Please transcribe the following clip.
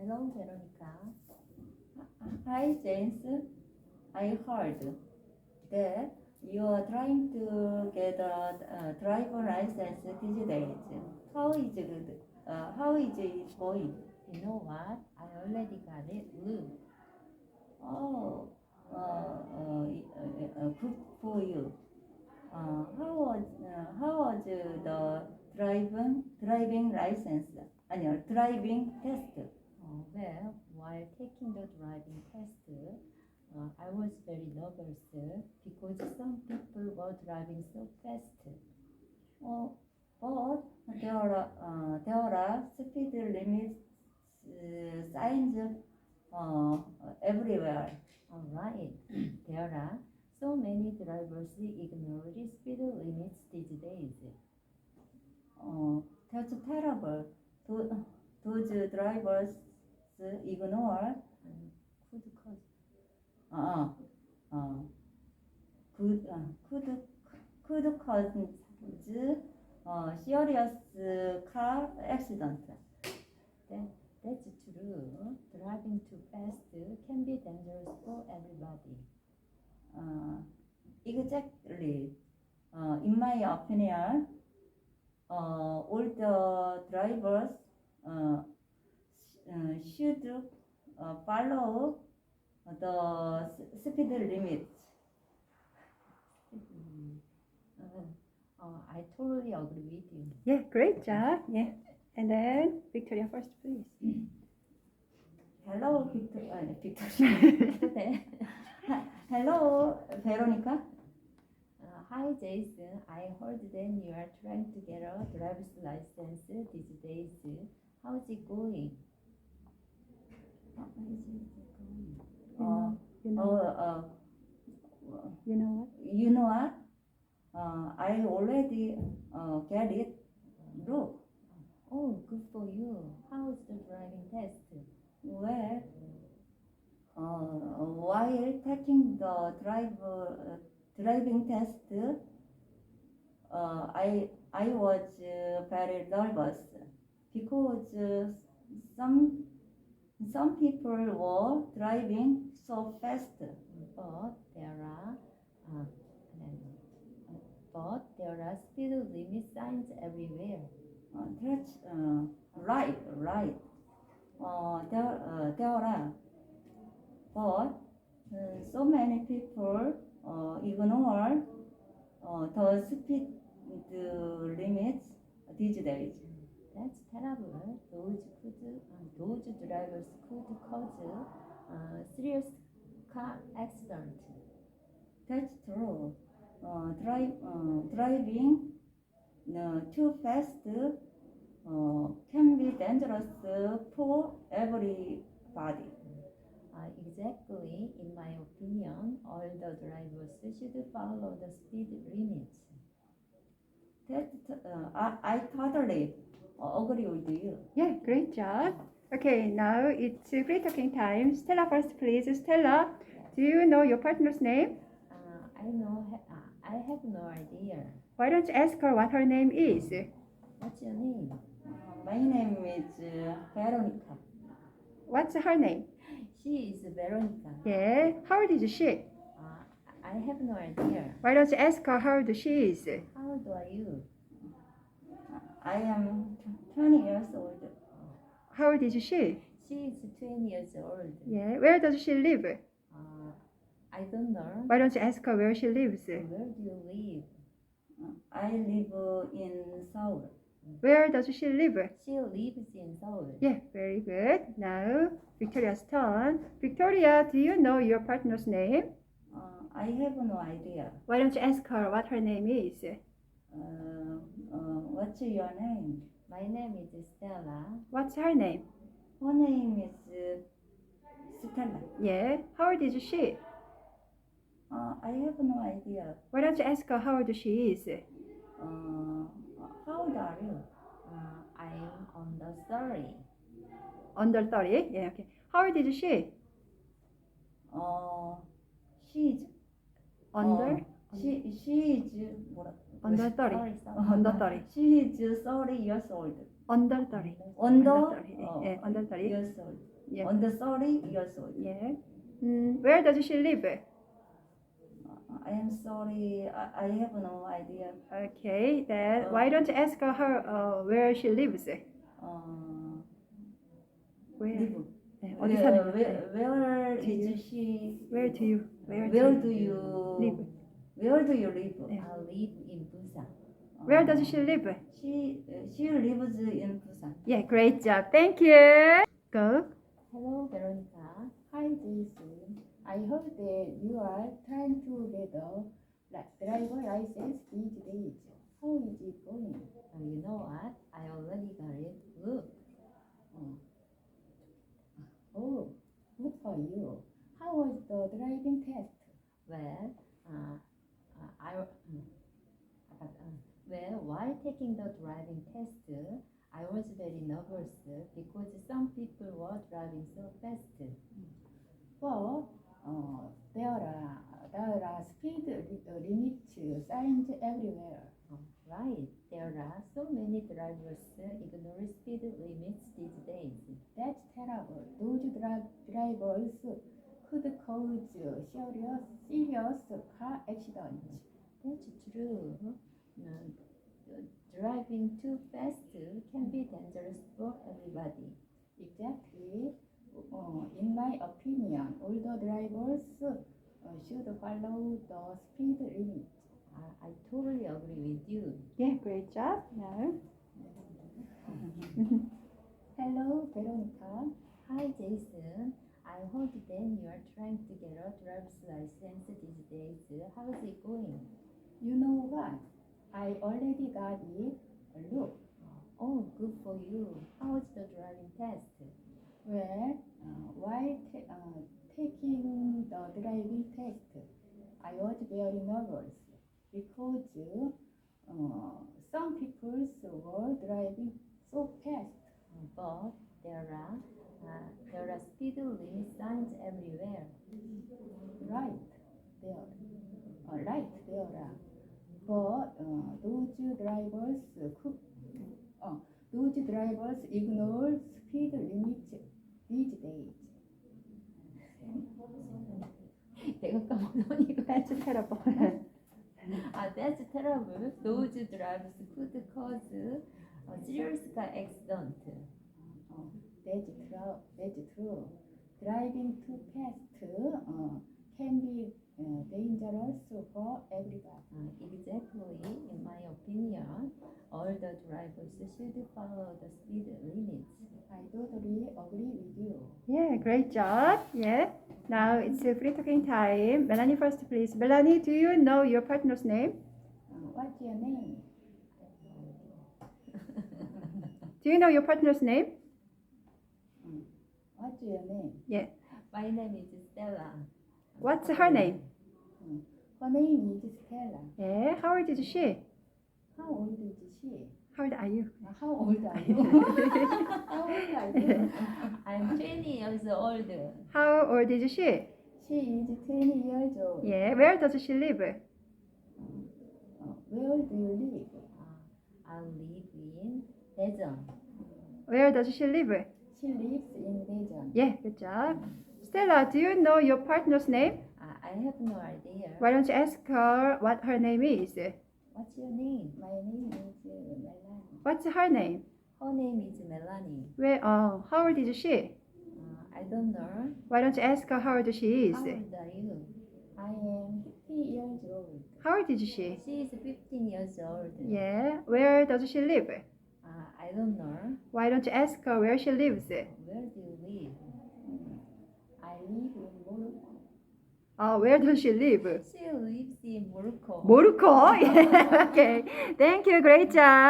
Hello, Veronica. Hi, James. I heard that you are trying to get a driver license these days. How is it? How is it going? You know what? I already got it. Look. Oh, good for you. How was the driving license? 아니요, driving test. Well, while taking the driving test, I was very nervous because some people were driving so fast. But there are speed limit signs everywhere. All right. There are so many drivers ignore the speed limits these days. That's terrible. Those drivers ignore Could cause uh, uh, could cause serious car accident. that's true. Driving too fast can be dangerous for everybody. Exactly. In my opinion, all the drivers should follow the speed limits. I totally agree with you. Yeah, great job. Yeah. And then Victoria first, please. Hello, Victoria. Hello, Veronica. Hi, Jason. I heard that you are trying to get a driver's license these days. How's it going? You know what? You know what? I already get it. Look, Oh, good for you. How's the driving test? well, while taking the driving test, I was very nervous because some people were driving so fast. But there are speed limit signs everywhere. That's right. There are, but so many people ignore the speed limits these days. That's terrible. Those drivers could cause serious car accident. That's true. Driving too fast can be dangerous for everybody. Exactly, in my opinion, all the drivers should follow the speed limits. I totally agree with you. Yeah, great job. Okay, now it's free talking time. Stella first, please. Stella, do you know your partner's name? I have no idea. Why don't you ask her what her name is? What's your name? My name is Veronica. What's her name? She is Veronica. Yeah, how old is she? I have no idea. Why don't you ask her how old she is? How old are you? I am 20 years old. How old is she? She is 20 years old. Yeah, where does she live? I don't know. Why don't you ask her where she lives? Where do you live? I live in Seoul. Where does she live? She lives in Seoul. Yeah, very good. Now, Victoria's turn. Victoria, do you know your partner's name? I have no idea. Why don't you ask her what her name is? What's your name? My name is Stella. What's her name? Her name is Stella. Yeah, how old is she? I have no idea. Why don't you ask her how old she is? How old are you? I'm on the story. Under 30? Yeah, okay. How old is she? She's Under? she is 뭐라? Under 30. Under 30. She is 30 years old. Under 30. Under 30. Yeah, under 30. years old. Yeah. Under 30 years old. Yeah. Where does she live? I am sorry, I have no idea. Okay, then why don't you ask her where she lives? Where? live. 네, 어디 사는? Where Do you? is she? Where do you? Where do you live? Where do you live? 네. I live in Busan. Where does she live? She lives in Busan. Yeah, great job. Thank you. Go. Hello, Veronica. Hi Jason, I heard that you are trying to get a driver license these days. How is it going? You know what? I already got it. Look. Oh, good for you. How was the driving test? Well, while taking the driving test, I was very nervous because some people were driving so fast. Well, there are speed limit signs everywhere. Right, there are so many drivers ignore speed limits these days. That's terrible. Those drivers could cause serious car accidents. That's true. Driving too fast can be dangerous for everybody. Exactly. In my opinion, all the drivers should follow the speed limit. I totally agree with you. Yeah, great job. Now. Hello, Veronica. Hi, Jason. I heard that you are trying to get a driver's license these days. How's it going? You know what? I already got it. Look, Oh, good for you. How was the driving test? well, while taking the driving test, I was very nervous because some people were driving so fast. But there are speed limit signs everywhere. Right there, are. But those drivers ignore speed limits these days. 내가 까먹으니까. That's terrible. That's terrible. Those drivers could cause a serious car accident. That's true. Driving too fast can be dangerous for everybody. Exactly. In my opinion, all the drivers should follow the speed limits. I totally agree with you. Yeah, great job. Yeah. Now it's free talking time. Melanie first, please. Melanie, do you know your partner's name? What's your name? Do you know your partner's name? What's your name? Yeah. My name is Stella. What's her name? Her name is Stella. Yeah. How old is she? How old is she? How old are you? How old are you? How old are you? I'm 20 years old. How old is she? She is 20 years old. Yeah. Where does she live? Where do you live? I live in Daejeon. Where does she live? She lives in Daejeon. Yeah, good job. Stella, do you know your partner's name? I have no idea. Why don't you ask her what her name is? What's your name? My name is Melanie. What's her name? Her name is Melanie. Where? Oh, how old is she? I don't know. Why don't you ask her how old she is? How old are you? I am 50 years old. How old is she? She is 15 years old. Yeah. Where does she live? I don't know. Why don't you ask her where she lives? Where do you live? I live in Morocco. Oh, where does she live? She lives in Morocco. Morocco? Yeah. Okay. Thank you. Great job.